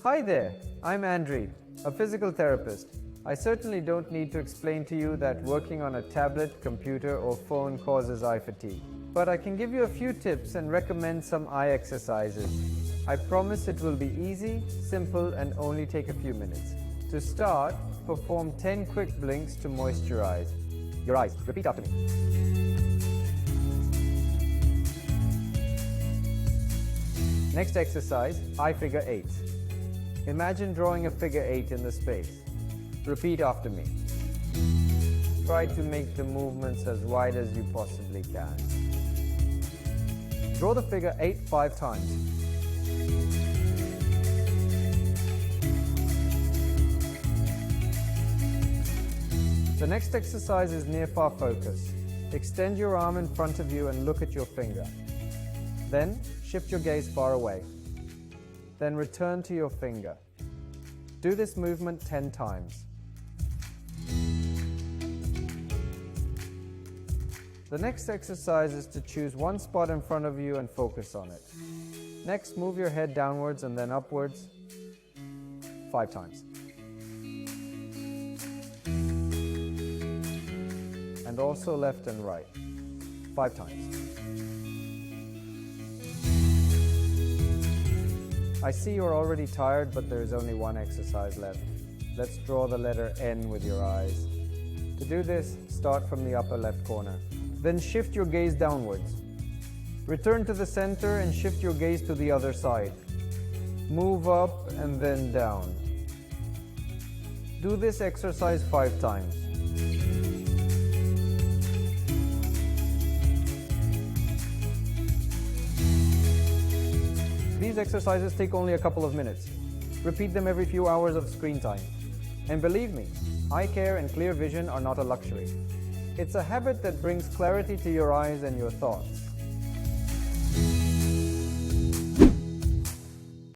Hi there, I'm Andrew, a physical therapist. I certainly don't need to explain to you that working on a tablet, computer, or phone causes eye fatigue. But I can give you a few tips and recommend some eye exercises. I promise it will be easy, simple, and only take a few minutes. To start, perform 10 quick blinks to moisturize your eyes. Repeat after me. Next exercise, eye figure 8. Imagine drawing a figure 8 in the space. Repeat after me. Try to make the movements as wide as you possibly can. Draw the figure 8 5 times. The next exercise is near-far focus. Extend your arm in front of you and look at your finger. Then, shift your gaze far away. Then return to your finger. Do this movement 10 times. The next exercise is to choose one spot in front of you and focus on it. Next, move your head downwards and then upwards 5 times. And also left and right 5 times. I see you're already tired, but there is only one exercise left. Let's draw the letter N with your eyes. To do this, start from the upper left corner. Then shift your gaze downwards. Return to the center and shift your gaze to the other side. Move up and then down. Do this exercise 5 times. These exercises take only a couple of minutes. Repeat them every few hours of screen time. And believe me, eye care and clear vision are not a luxury. It's a habit that brings clarity to your eyes and your thoughts.